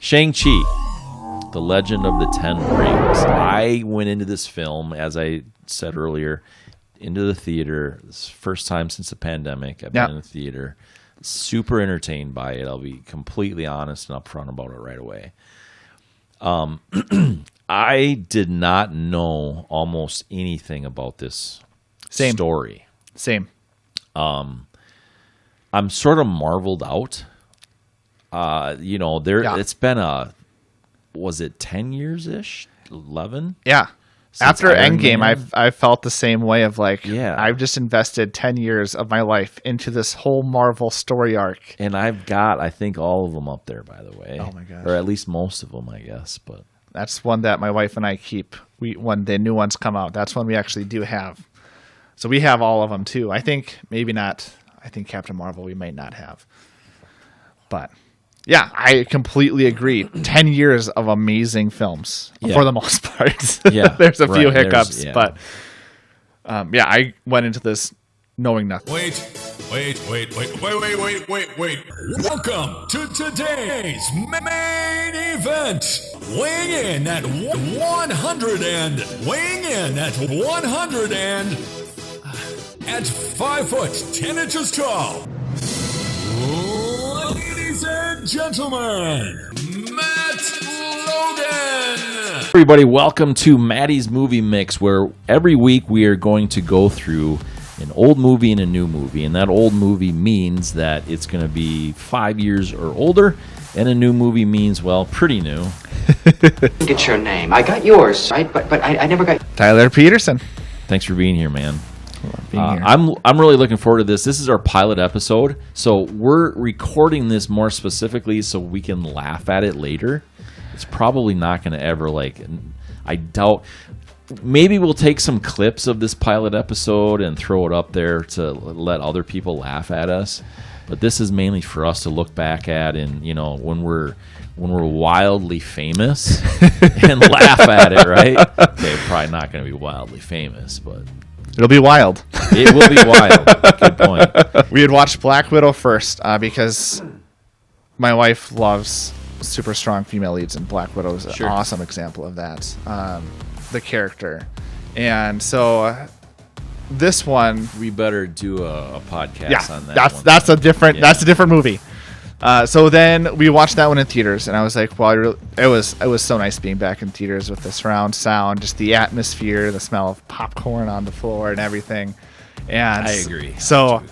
Shang Chi, The Legend of the Ten Rings. I went into this film, as I said earlier, into the theater. This first time since the pandemic I've been in the theater. Super entertained by it. I'll be completely honest and upfront about it right away. I did not know almost anything about this story. Same. I'm sort of marveled out. It's been was it 10 years-ish? 11? Yeah. After Endgame, I felt the same way of I've just invested 10 years of my life into this whole Marvel story arc. And I've got, I think, all of them up there, by the way. Oh, my gosh. Or at least most of them, I guess. But that's one that my wife and I keep. When the new ones come out, that's one we actually do have. So we have all of them, too. I think maybe not. I think Captain Marvel we might not have. But... yeah, I completely agree. 10 years of amazing films for the most part. Yeah, there's a few hiccups, but I went into this knowing nothing. Wait. Welcome to today's main event. Weighing in at 100 and at 5 foot 10 inches tall. Ladies and gentlemen, Matt Logan. Everybody, welcome to Maddie's Movie Mix, where every week we are going to go through an old movie and a new movie. And that old movie means that it's going to be 5 years or older, and a new movie means, well, pretty new. Get your name. I got yours, right? But I never got... Tyler Peterson. Thanks for being here, man. I'm really looking forward to this. This is our pilot episode, so we're recording this more specifically so we can laugh at it later. It's probably not going to ever, I doubt, maybe we'll take some clips of this pilot episode and throw it up there to let other people laugh at us. But this is mainly for us to look back at and, when we're wildly famous and laugh at it, right? Okay, probably not going to be wildly famous, but... it'll be wild. It will be wild. Good point. We had watched Black Widow first because my wife loves super strong female leads, and Black Widow is an awesome example of that. The character. And so this one... we better do a podcast on that one. That's a different movie. So then we watched that one in theaters, and I was like, well, it was so nice being back in theaters with the surround sound, just the atmosphere, the smell of popcorn on the floor and everything. And I agree. So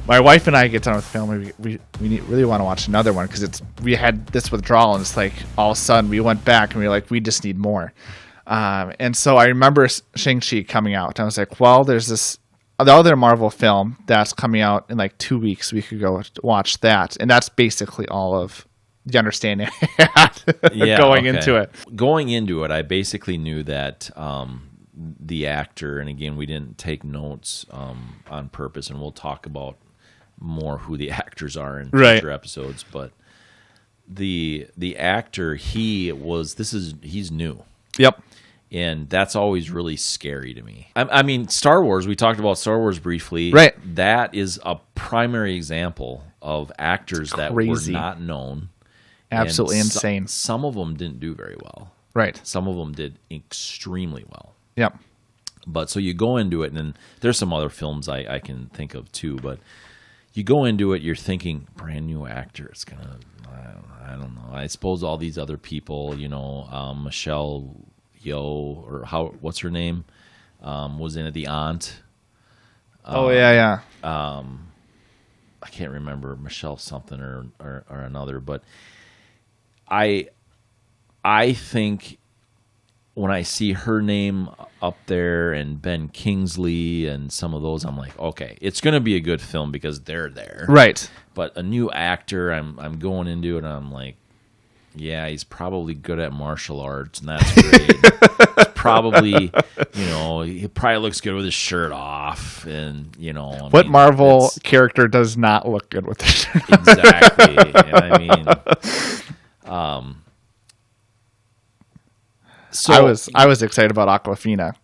my wife and I get done with the film. We really want to watch another one because we had this withdrawal, and it's like all of a sudden we went back and we were like, we just need more. And so I remember Shang-Chi coming out. I was like, well, there's the other Marvel film that's coming out in 2 weeks. We could go watch that, and that's basically all of the understanding I had going into it. Going into it, I basically knew that the actor, and again, we didn't take notes on purpose, and we'll talk about more who the actors are in future episodes. But the actor, he's new. Yep. And that's always really scary to me. I mean, Star Wars, we talked about Star Wars briefly. Right. That is a primary example of actors that were not known. Absolutely insane. Some of them didn't do very well. Right. Some of them did extremely well. Yep. But so you go into it, and there's some other films I can think of too, but you go into it, you're thinking, brand new actor, it's going to, I don't know. I suppose all these other people, Michelle... Yeoh, or what's her name, was in it, the aunt. I can't remember, Michelle something or another, but I think when I see her name up there and Ben Kingsley and some of those, I'm like, okay, it's going to be a good film because they're there. Right. But a new actor, I'm going into it and I'm like, yeah, he's probably good at martial arts, and that's great. He's probably, he probably looks good with his shirt off, and what Marvel character does not look good with their shirt? Exactly. And so I was excited about Awkwafina.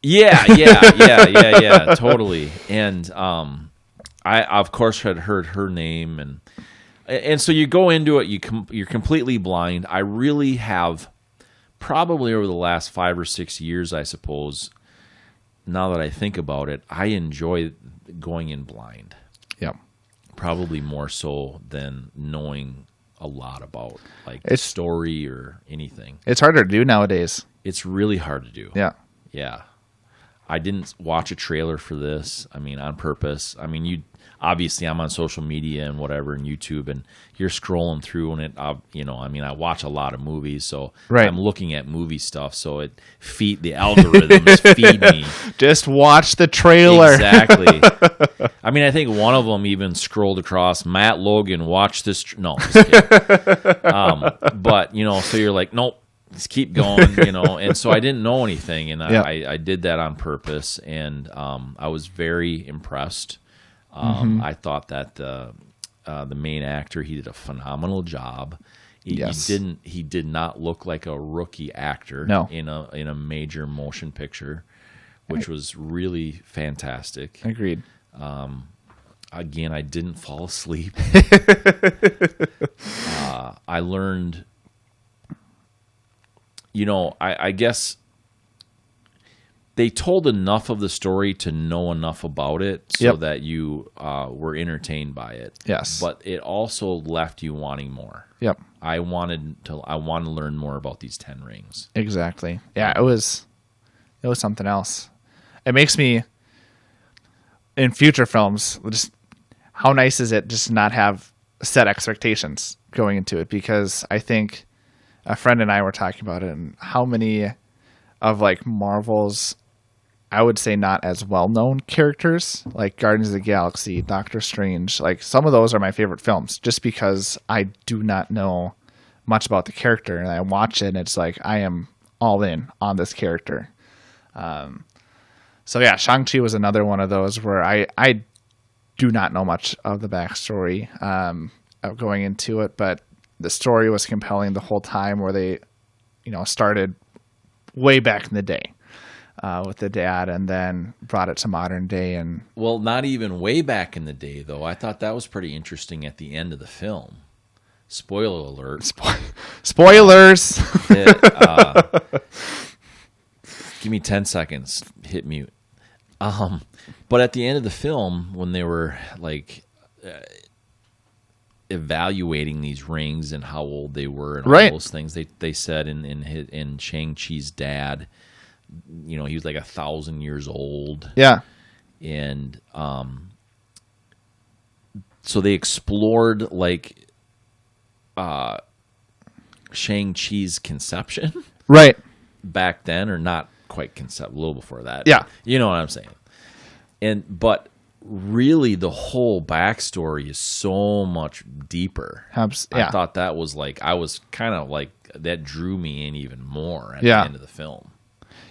Yeah, totally. And I of course had heard her name, and And so you go into it, you're completely blind. I really have, probably over the last 5 or 6 years, I suppose, now that I think about it, I enjoy going in blind. Yeah. Probably more so than knowing a lot about like It's- story or anything. It's harder to do nowadays. It's really hard to do. Yeah. Yeah. I didn't watch a trailer for this. I mean, on purpose. I mean, obviously I'm on social media and whatever and YouTube, and you're scrolling through, and I watch a lot of movies, so Right. I'm looking at movie stuff, so the algorithms feed me. Just watch the trailer. Exactly. I mean, I think one of them even scrolled across, Matt Logan, watch this. No, I'm just kidding. But, so you're like, nope. Just keep going, and so I didn't know anything, and Yeah. I did that on purpose, and I was very impressed. I thought that the main actor, he did a phenomenal job. Yes. He did not look like a rookie actor No. in a major motion picture, which was really fantastic. Agreed. Again, I didn't fall asleep. I learned. I guess they told enough of the story to know enough about it so Yep. that you were entertained by it. Yes. But it also left you wanting more. Yep. I wanted to learn more about these 10 rings. Exactly. Yeah, it was something else. It makes me, in future films, just how nice is it just to not have set expectations going into it, because I think a friend and I were talking about it, and how many of like Marvel's, I would say not as well-known characters, like Guardians of the Galaxy, Doctor Strange, like some of those are my favorite films just because I do not know much about the character, and I watch it and it's like I am all in on this character. So yeah, Shang Chi was another one of those where I do not know much of the backstory of going into it, but the story was compelling the whole time, where they, started way back in the day with the dad, and then brought it to modern day. And Well, not even way back in the day, though. I thought that was pretty interesting at the end of the film. Spoiler alert. spoilers. Give me 10 seconds. Hit mute. But at the end of the film, when they were like evaluating these rings and how old they were and all Right. those things, they said in Shang Chi's dad, he was like 1,000 years old. Yeah. And so they explored like Shang-Chi's conception Right. back then, or not quite a little before that. Yeah. You know what I'm saying? But really the whole backstory is so much deeper. Yeah. I thought that was like, I was kind of like, that drew me in even more at Yeah. the end of the film.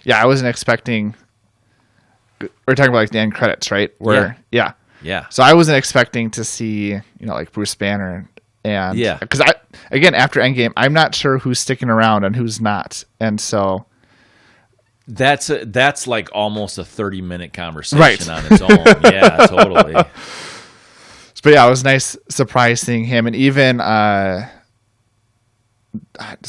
Yeah, I wasn't expecting. We're talking about like the end credits, right? Yeah. Yeah. So I wasn't expecting to see, like Bruce Banner, and Yeah. because after Endgame, I'm not sure who's sticking around and who's not, and so That's like almost a 30-minute conversation Right. on its own. Yeah, totally. But yeah, it was nice surprise seeing him, and even it's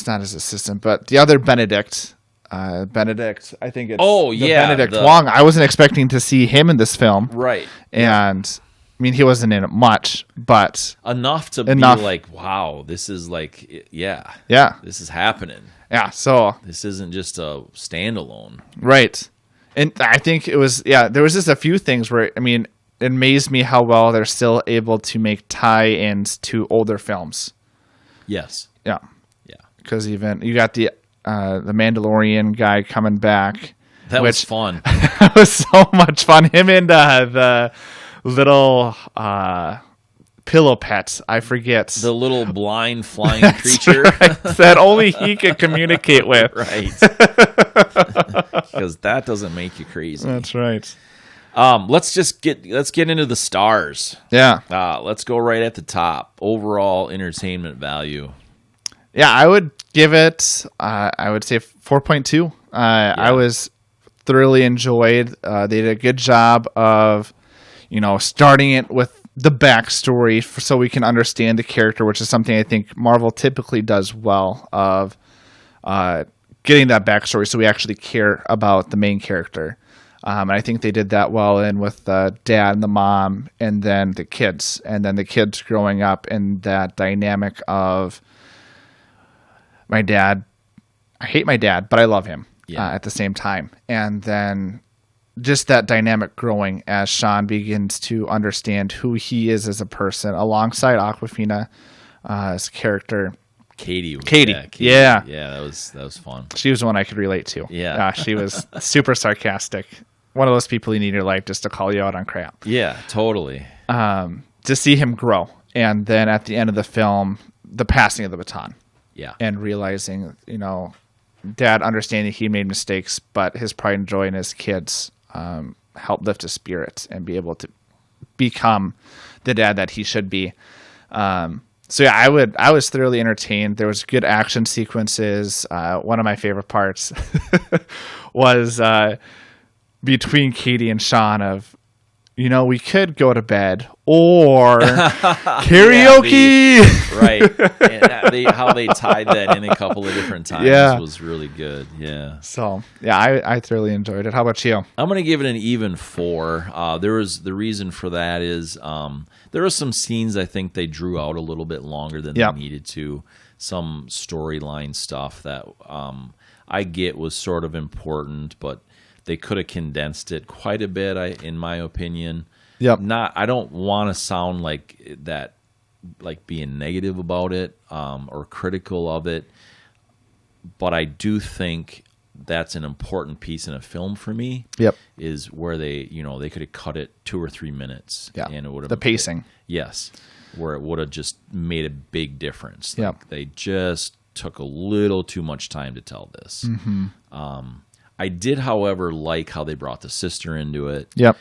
not his assistant, but the other Benedict, I think it's Benedict Wong. I wasn't expecting to see him in this film, Right. and I mean he wasn't in it much, but Enough to Enough. be like, wow, this is like, yeah, this is happening. yeah. So This isn't just a standalone. right, and I think it was there was just a few things where it amazed me how well they're still able to make tie-ins to older films. Yes. Yeah. Yeah. Because even you got the Mandalorian guy coming back. That was fun. That was so much fun. Him and the little pillow pet. I forget. The little blind flying creature. Right, that only he could communicate with. Right. Because that doesn't make you crazy. That's right. Let's get into the stars. Yeah. Let's go right at the top. Overall entertainment value. Yeah, I would give it, I would say 4.2. I was thoroughly enjoyed. They did a good job of, starting it with the backstory so we can understand the character, which is something I think Marvel typically does well, of getting that backstory so we actually care about the main character. And I think they did that well with the dad and the mom, and then the kids, growing up in that dynamic of my dad. I hate my dad, but I love him at the same time. And then just that dynamic growing as Sean begins to understand who he is as a person, alongside Awkwafina as a character. Katie. Yeah, that was fun. She was the one I could relate to. Yeah. She was super sarcastic. One of those people you need in your life just to call you out on crap. Yeah, totally. To see him grow. And then at the end of the film, the passing of the baton. Yeah. And realizing, Dad understanding he made mistakes, but his pride and joy in his kids helped lift his spirits and be able to become the dad that he should be. So yeah, I was thoroughly entertained. There was good action sequences. One of my favorite parts was between Katie and Sean of, we could go to bed or karaoke. Right. And how they tied that in a couple of different times was really good. Yeah. So, yeah, I thoroughly enjoyed it. How about you? I'm going to give it an even 4. The reason for that is there are some scenes I think they drew out a little bit longer than they needed to. Some storyline stuff that I get was sort of important, but they could have condensed it quite a bit, in my opinion. Yep. I don't want to sound like that, like being negative about it or critical of it, but I do think that's an important piece in a film for me. Yep. Is where they could have cut it 2 or 3 minutes. Yeah. And it would have the pacing. Yes. Where it would have just made a big difference. Yep. They just took a little too much time to tell this. Mm-hmm. I did, however, like how they brought the sister into it. Yep.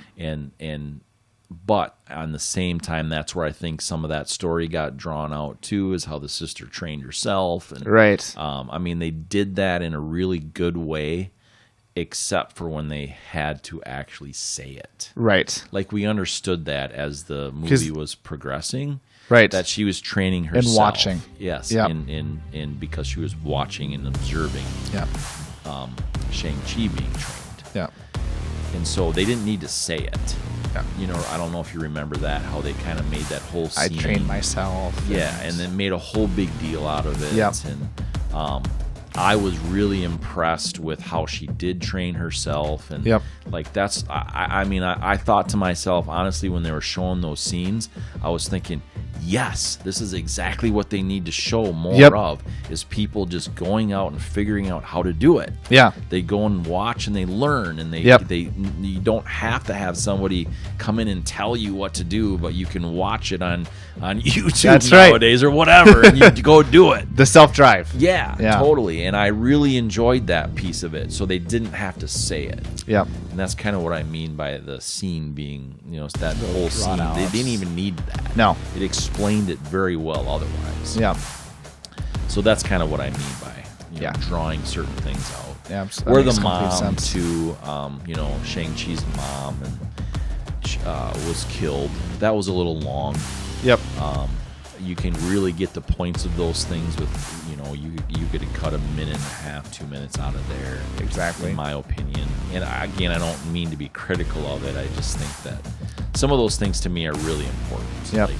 But on the same time, that's where I think some of that story got drawn out too, is how the sister trained herself. And, right. They did that in a really good way, except for when they had to actually say it. Right. Like, we understood that as the movie was progressing. Right. That she was training herself. And watching. Yes. Yep. And because she was watching and observing. Yeah. Shang Chi being trained. Yeah. And so they didn't need to say it. Yeah. I don't know if you remember that, how they kind of made that whole scene. I trained myself. Yeah, and then made a whole big deal out of it. Yep. And I was really impressed with how she did train herself. And that's, I thought to myself, honestly, when they were showing those scenes, I was thinking, yes, this is exactly what they need to show more of, is people just going out and figuring out how to do it. Yeah. They go and watch and they learn, and you don't have to have somebody come in and tell you what to do, but you can watch it on YouTube nowadays or whatever, and you go do it. The self-drive. Yeah, totally. And I really enjoyed that piece of it, so they didn't have to say it. Yeah. And that's kind of what I mean by the scene being, that whole scene. They didn't even need that. No. It explained it very well otherwise. Yeah. So that's kind of what I mean by drawing certain things out. Yeah. Or the mom too, Shang-Chi's mom was killed. That was a little long. Yep. You can really get the points of those things with, you could cut 1.5 minutes, 2 minutes out of there. Exactly. In my opinion. And again, I don't mean to be critical of it. I just think that some of those things to me are really important. Yep. Like,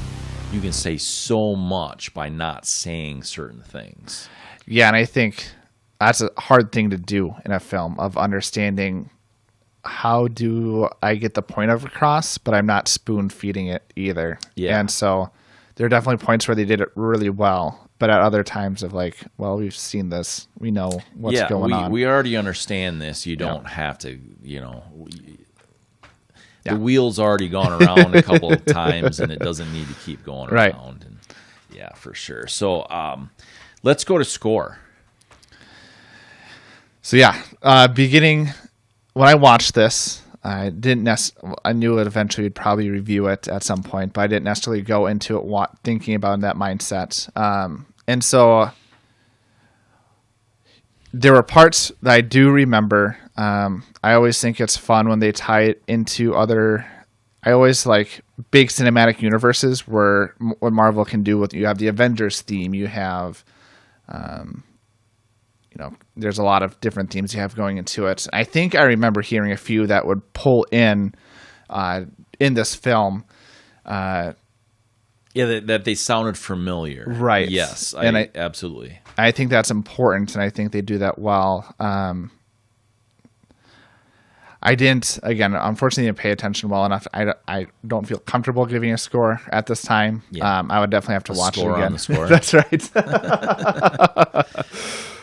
you can say so much by not saying certain things. Yeah, and I think that's a hard thing to do in a film, of understanding how do I get the point across, but I'm not spoon feeding it either. Yeah. And so there are definitely points where they did it really well, but at other times of like, well, we've seen this, we know what's going on. We already understand this. You don't have to, the wheel's already gone around a couple of times, and it doesn't need to keep going around. And yeah, for sure. So let's go to score. So beginning when I watched this, I knew it eventually would probably review it at some point, but I didn't necessarily go into it thinking about that mindset. And so there were parts that I do remember. I always think it's fun when they tie it into other I always like big cinematic universes where what Marvel can do with, you have the Avengers theme, you have, there's a lot of different themes you have going into it. I think I remember hearing a few that would pull in this film. That they sounded familiar. Right. Yes, absolutely. I think that's important, and I think they do that well. I didn't, again, unfortunately, pay attention well enough. I don't feel comfortable giving a score at this time. Yeah. I would definitely have to watch it again. On the score. That's right.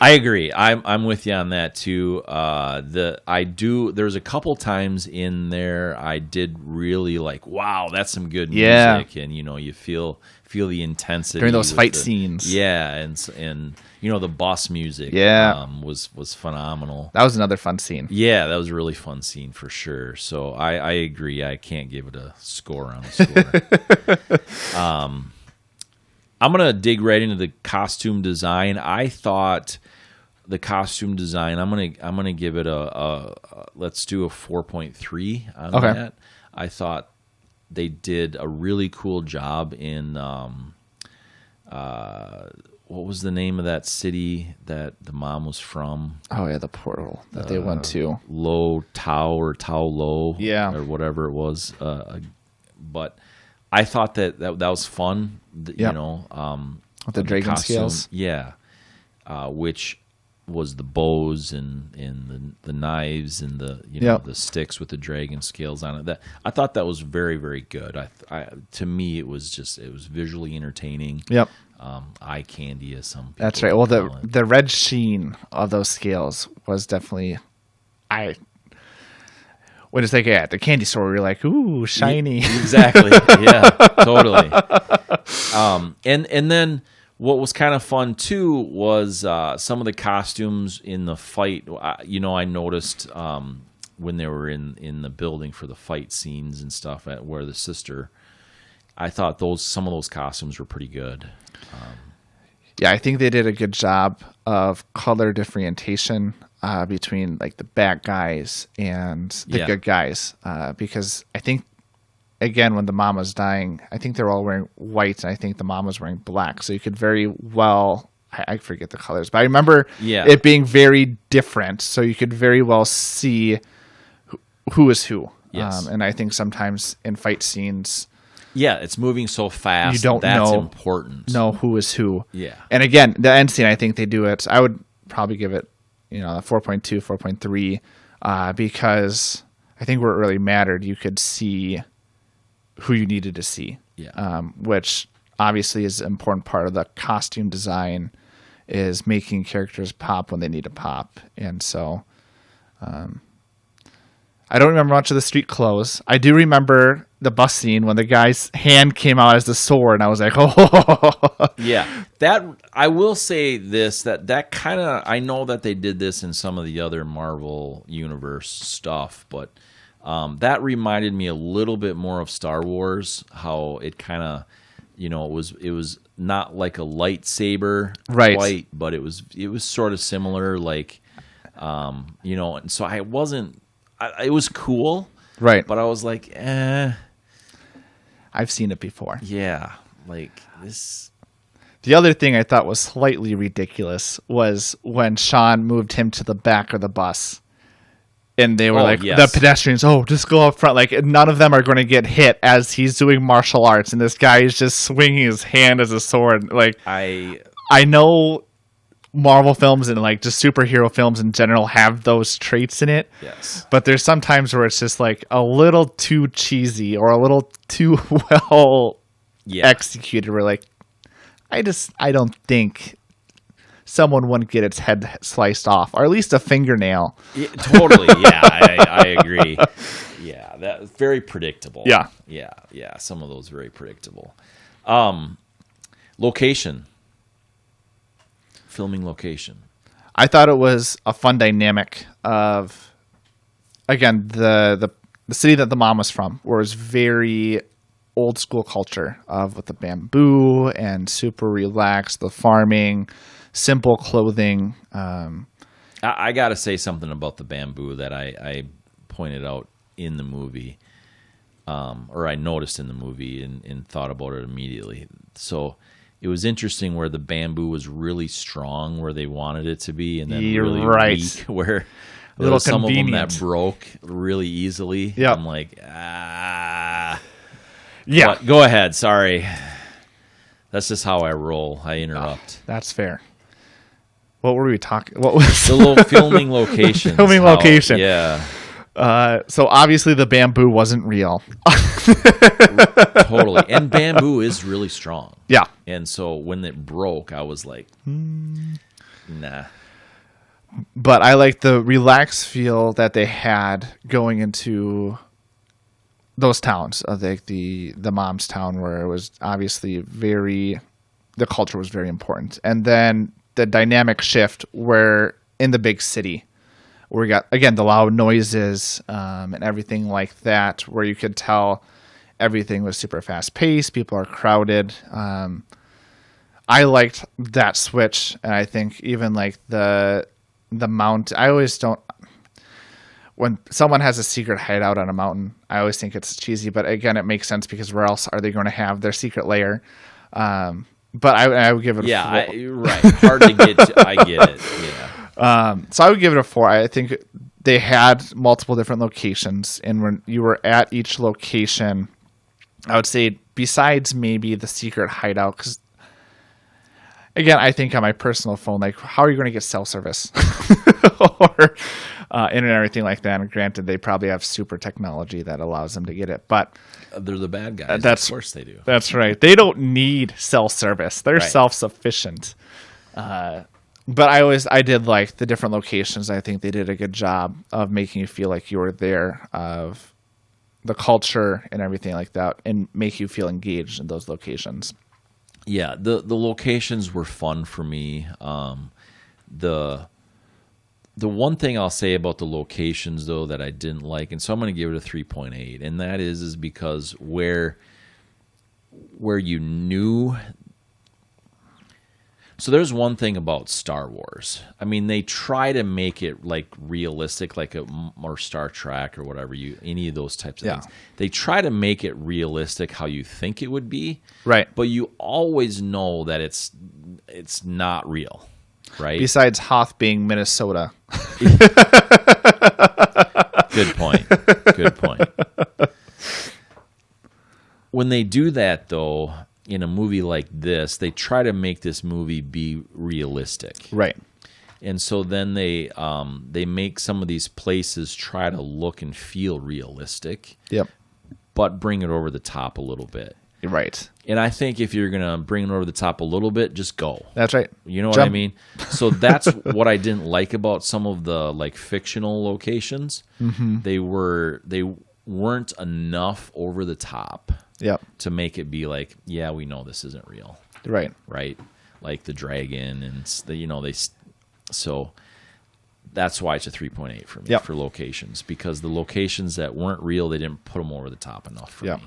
I agree. I'm with you on that too. There's a couple times in there I did really like, wow, that's some good music, and you feel the intensity during those fight scenes. Yeah, and the bus music. Yeah, was phenomenal. That was another fun scene. Yeah, that was a really fun scene for sure. So I agree. I can't give it a score on the score. I'm gonna dig right into the costume design. I thought the costume design. I'm gonna give it a let's do a 4.3 on that. I thought they did a really cool job in what was the name of that city that the mom was from? Oh yeah, the portal that they went to. Lo Tao or Tao Lo, yeah, or whatever it was. But I thought that was fun. With the dragon scales. Yeah, which was the bows and the knives and the sticks with the dragon scales on it. That I thought that was very, very good. To me, it was visually entertaining. Yep. Eye candy, as some people. That's right. Well, the red sheen of those scales was definitely. When it's like at the candy store, you're like, ooh, shiny. Exactly. Yeah, totally. And then what was kind of fun too was some of the costumes in the fight. I noticed when they were in the building for the fight scenes and stuff where the sister. I thought some of those costumes were pretty good. I think they did a good job of color differentiation between like the bad guys and the good guys, because I think, again, when the mom was dying, I think they were all wearing white, and I think the mom was wearing black. So you could very well, I forget the colors, but I remember it being very different. So you could very well see who is who. Yes. And I think sometimes in fight scenes, it's moving so fast. You don't that's important. Know who is who. Yeah. And again, the end scene, I think they do it. I would probably give it, a 4.2, 4.3, because I think where it really mattered, you could see who you needed to see. Yeah. Which obviously is an important part of the costume design, is making characters pop when they need to pop. And so, I don't remember much of the street clothes. I do remember the bus scene when the guy's hand came out as the sword, and I was like, oh. Yeah. That, I will say this, that kind of, I know that they did this in some of the other Marvel Universe stuff, but that reminded me a little bit more of Star Wars, how it kind of, it was not like a lightsaber fight, but it was sort of similar, like, and so I wasn't, it was cool, right? But I was like, I've seen it before. Yeah, like this. The other thing I thought was slightly ridiculous was when Sean moved him to the back of the bus, and they were the pedestrians, just go up front. Like, none of them are going to get hit as he's doing martial arts, and this guy is just swinging his hand as a sword. Like, I know Marvel films and like just superhero films in general have those traits in it. Yes. But there's sometimes where it's just like a little too cheesy or a little too well executed. We're like, I don't think someone wouldn't get its head sliced off, or at least a fingernail. Yeah, totally. Yeah, I agree. Yeah, that's very predictable. Yeah. Some of those very predictable. Location. Filming location. I thought it was a fun dynamic of, again, the city that the mom was from, where it was very old school culture of with the bamboo and super relaxed, the farming, simple clothing. I got to say something about the bamboo that I pointed out in the movie. or I noticed in the movie and thought about it immediately. So it was interesting where the bamboo was really strong where they wanted it to be, and then really weak where there was some of them that broke really easily. Yeah, I'm like, yeah. But go ahead. Sorry. That's just how I roll. I interrupt. That's fair. What were we talking? What was the filming locations? Location. Yeah. So obviously the bamboo wasn't real. Totally. And bamboo is really strong. Yeah. And so when it broke, I was like, nah. But I like the relaxed feel that they had going into those towns, like the mom's town, where it was obviously the culture was very important. And then the dynamic shift where in the big city, where we got, again, the loud noises and everything like that, where you could tell everything was super fast paced, people are crowded. I liked that switch. And I think even like the mount, I always don't, when someone has a secret hideout on a mountain, I always think it's cheesy, but again, it makes sense because where else are they going to have their secret lair? But I would give it a 4. Right. Hard to get to. I get it. Yeah. So I would give it a 4. I think they had multiple different locations, and when you were at each location, I would say besides maybe the secret hideout, because again, I think on my personal phone, like, how are you going to get cell service or internet and everything like that? And granted, they probably have super technology that allows them to get it, but they're the bad guys. Of course they do. That's right. They don't need cell service. They're right. Self-sufficient. But I did like the different locations. I think they did a good job of making you feel like you were there, of the culture and everything like that, and make you feel engaged in those locations. Yeah, the locations were fun for me. The one thing I'll say about the locations, though, that I didn't like, and so I'm going to give it a 3.8, and that is because where you knew. So there's one thing about Star Wars. I mean, they try to make it like realistic, like or Star Trek or whatever, any of those types of things. They try to make it realistic how you think it would be, right? But you always know that it's not real, right? Besides Hoth being Minnesota. Good point. Good point. When they do that, though, in a movie like this, they try to make this movie be realistic, right? And so then they make some of these places try to look and feel realistic, yep, but bring it over the top a little bit, right? And I think if you're gonna bring it over the top a little bit, just go. That's right. You know what I mean? So that's what I didn't like about some of the like fictional locations. Mm-hmm. They weren't enough over the top. Yep. To make it be like, yeah, we know this isn't real. Right. Right. Like the dragon and so that's why it's a 3.8 for me for locations, because the locations that weren't real, they didn't put them over the top enough for me.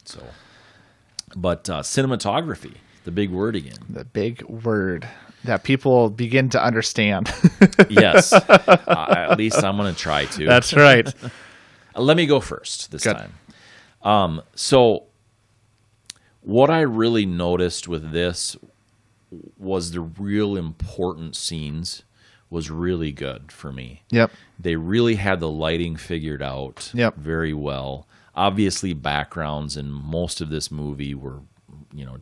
So, but cinematography, the big word again. The big word that people begin to understand. Yes. At least I'm going to try to. That's right. Let me go first this time. So what I really noticed with this was the real important scenes was really good for me. Yep. They really had the lighting figured out very well. Obviously backgrounds in most of this movie were,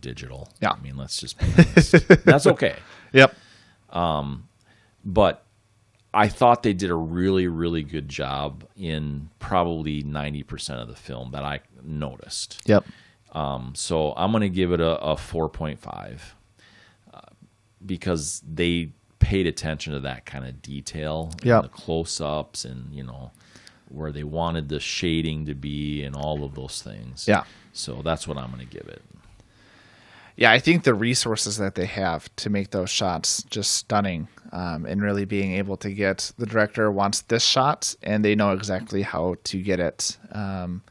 digital. Yeah. I mean, let's just be honest. That's okay. Yep. But I thought they did a really, really good job in probably 90% of the film that I noticed. Yep. So I'm going to give it a 4.5 because they paid attention to that kind of detail, the close-ups and, where they wanted the shading to be and all of those things. Yeah. So that's what I'm going to give it. Yeah, I think the resources that they have to make those shots just stunning, and really being able to get the director wants this shot and they know exactly how to get it. In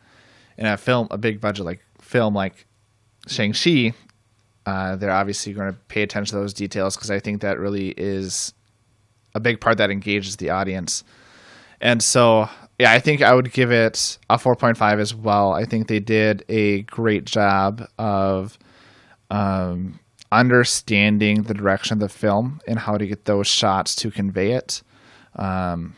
a big budget film like Shang Chi, they're obviously going to pay attention to those details, because I think that really is a big part that engages the audience. And so yeah, I think I would give it a 4.5 as well. I think they did a great job of understanding the direction of the film and how to get those shots to convey it. And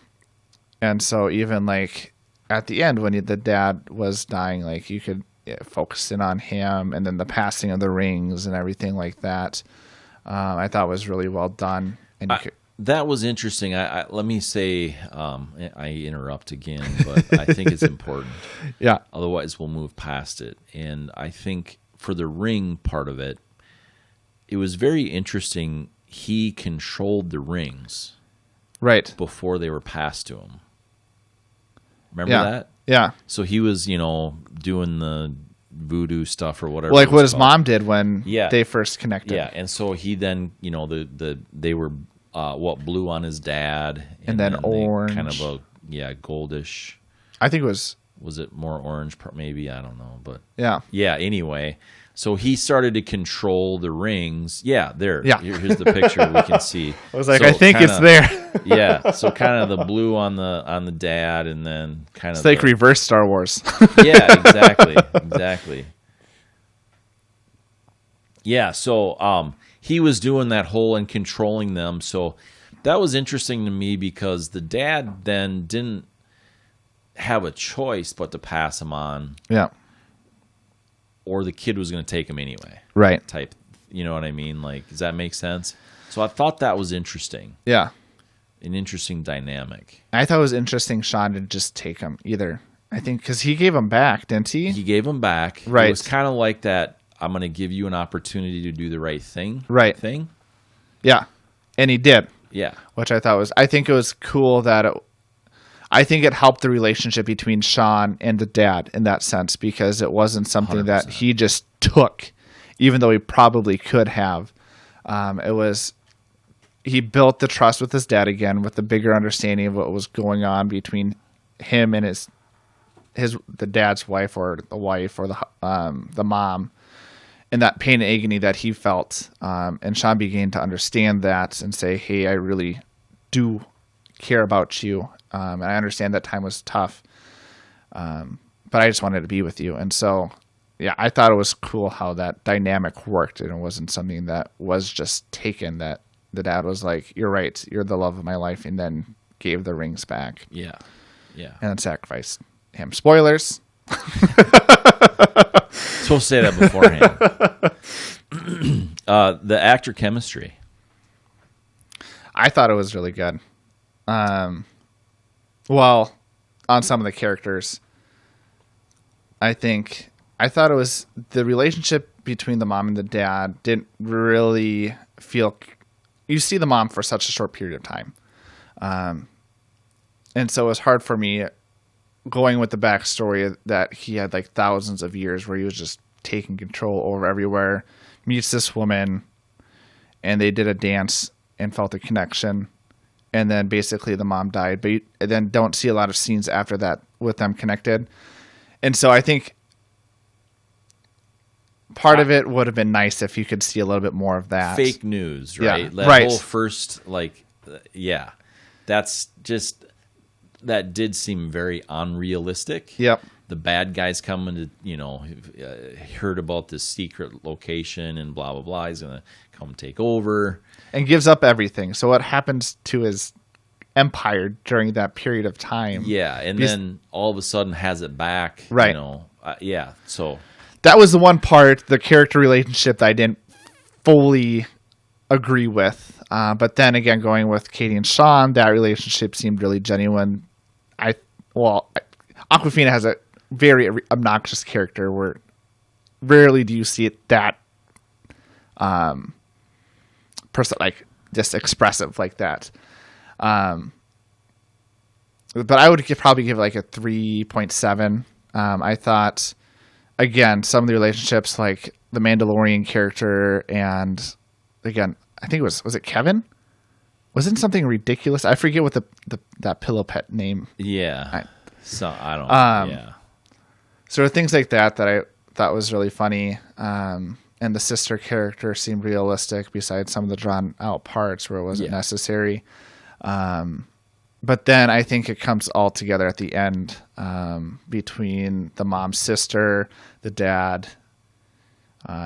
so even like at the end when the dad was dying, like you could focus in on him, and then the passing of the rings and everything like that. I thought was really well done. And that was interesting. Let me say, I interrupt again, but I think it's important. Yeah. Otherwise, we'll move past it. And I think for the ring part of it, it was very interesting. He controlled the rings right before they were passed to him. Remember that? Yeah. So he was, doing the voodoo stuff or whatever. Like what his mom did when they first connected. Yeah, and so he then, they were blue on his dad, and then orange, kind of a goldish. I think it was it more orange? Maybe, I don't know, but yeah. Anyway, so he started to control the rings. Yeah, there. Yeah. Here's the picture we can see. I was like, I think it's there. Yeah, so kind of the blue on the dad, and then kind of it's like reverse Star Wars. Yeah, exactly. Yeah, so he was doing that whole and controlling them. So that was interesting to me because the dad then didn't have a choice but to pass him on. Yeah. Or the kid was going to take him anyway. Right. Type, you know what I mean? Like, does that make sense? So I thought that was interesting. Yeah. An interesting dynamic. I thought it was interesting Sean didn't just take him either. I think because he gave him back, didn't he? He gave him back. Right. It was kind of like that, I'm going to give you an opportunity to do the right thing. Right. Thing. Yeah. And he did. Yeah. Which I thought I think it was cool that I think it helped the relationship between Sean and the dad in that sense, because it wasn't something 100%. That he just took, even though he probably could have. He built the trust with his dad again, with the bigger understanding of what was going on between him and the dad's wife, or the wife, or the mom, and that pain and agony that he felt. And Sean began to understand that and say, "Hey, I really do care about you. And I understand that time was tough, but I just wanted to be with you." And so, yeah, I thought it was cool how that dynamic worked, and it wasn't something that was just taken, that the dad was like, "You're right, you're the love of my life," and then gave the rings back. Yeah. Yeah. And then sacrificed him. Spoilers. Supposed to say that beforehand. The actor chemistry. I thought it was really good. Well, on some of the characters, I thought it was the relationship between the mom and the dad didn't really feel. You see the mom for such a short period of time, and so it was hard for me going with the backstory that he had like thousands of years where he was just taking control over everywhere. Meets this woman, and they did a dance and felt a connection. And then basically the mom died, but you then don't see a lot of scenes after that with them connected. And so I think part of it would have been nice if you could see a little bit more of that. Fake news, right? Yeah, that right. whole first, that's just, that did seem very unrealistic. Yep. The bad guys coming to, heard about this secret location and blah, blah, blah. He's going to come take over. And gives up everything. So what happens to his empire during that period of time? Yeah, and then all of a sudden has it back. Right. So that was the one part, the character relationship, that I didn't fully agree with. But then again, going with Katie and Sean, that relationship seemed really genuine. Awkwafina has a very obnoxious character where rarely do you see it that like just expressive like that. But I would probably give it like a 3.7. I thought, again, some of the relationships, like the Mandalorian character, and again, I think it was it Kevin? Wasn't something ridiculous? I forget what that pillow pet name. Yeah. I don't know. Yeah. So there are things like that I thought was really funny. And the sister character seemed realistic, besides some of the drawn out parts where it wasn't necessary. but then I think it comes all together at the end, between the mom's sister, the dad,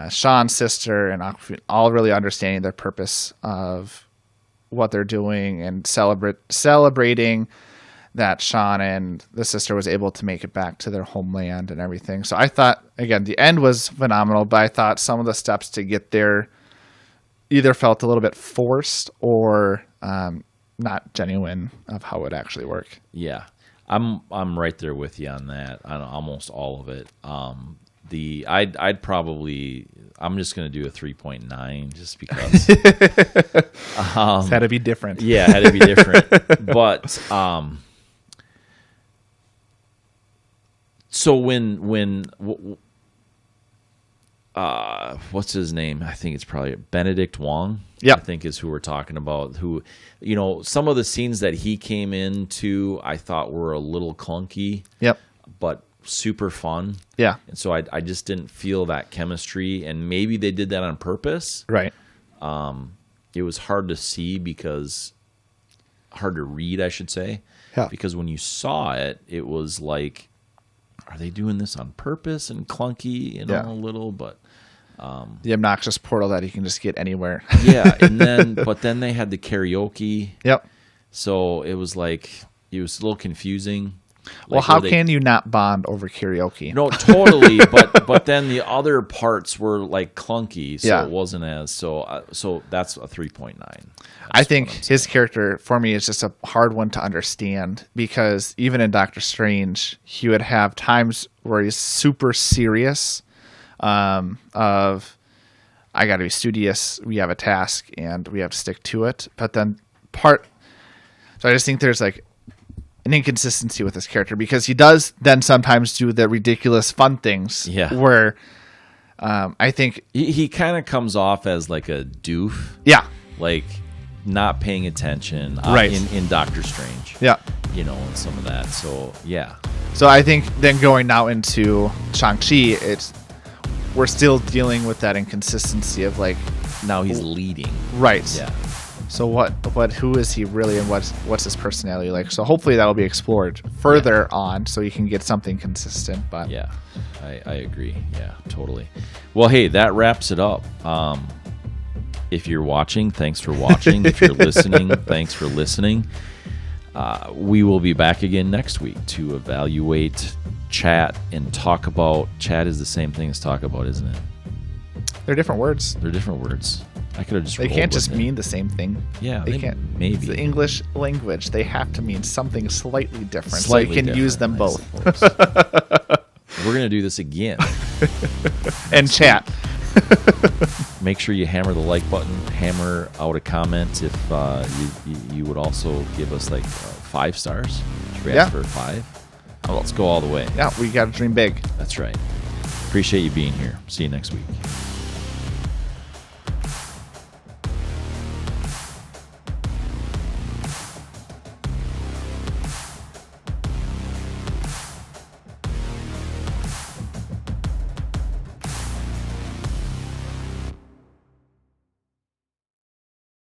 Sean's sister, and Awkwafina, all really understanding their purpose of what they're doing and celebrating that Sean and the sister was able to make it back to their homeland and everything. So I thought, again, the end was phenomenal, but I thought some of the steps to get there either felt a little bit forced or not genuine of how it actually worked. Yeah, I'm right there with you on that, on almost all of it. I'd probably, I'm just going to do a 3.9 just because. It's had to be different. Yeah, it had to be different. But so when what's his name? I think it's probably Benedict Wong. Yeah, I think is who we're talking about. Who, some of the scenes that he came into, I thought were a little clunky. Yep. But super fun. Yeah. And so I just didn't feel that chemistry, and maybe they did that on purpose. Right. It was hard to see hard to read, I should say. Yeah. Because when you saw it, it was like, are they doing this on purpose and clunky, a little, but the obnoxious portal that you can just get anywhere. Yeah, but then they had the karaoke. Yep. So it was like, it was a little confusing. Well, how can you not bond over karaoke? No, totally. but then the other parts were like clunky, so it wasn't as so. So that's a 3.9. I think his character for me is just a hard one to understand, because even in Doctor Strange, he would have times where he's super serious, of I got to be studious. We have a task and we have to stick to it. But then so I just think there's like an inconsistency with this character, because he does then sometimes do the ridiculous fun things. Yeah. Where I think he kind of comes off as like a doof. Yeah. Like not paying attention. Right. In Doctor Strange. Yeah. And some of that. So yeah. So I think then going now into Shang-Chi, we're still dealing with that inconsistency of like, now he's leading. Right. Yeah. So who is he really, and what's his personality like? So hopefully that will be explored further on, so you can get something consistent. But yeah, I agree. Yeah, totally. Well, hey, that wraps it up. If you're watching, thanks for watching. If you're listening, thanks for listening. We will be back again next week to evaluate, chat, and talk about. Chat is the same thing as talk about, isn't it? They're different words. They're different words. I could have just. They can't just mean the same thing. Yeah, they can't. Maybe it's the English language. They have to mean something slightly different, slightly so you can use them both. We're gonna do this again. And chat. Make sure you hammer the like button. Hammer out a comment if you would also give us like 5 stars. Should we ask for 5? Let's go all the way. Yeah, we got to dream big. That's right. Appreciate you being here. See you next week.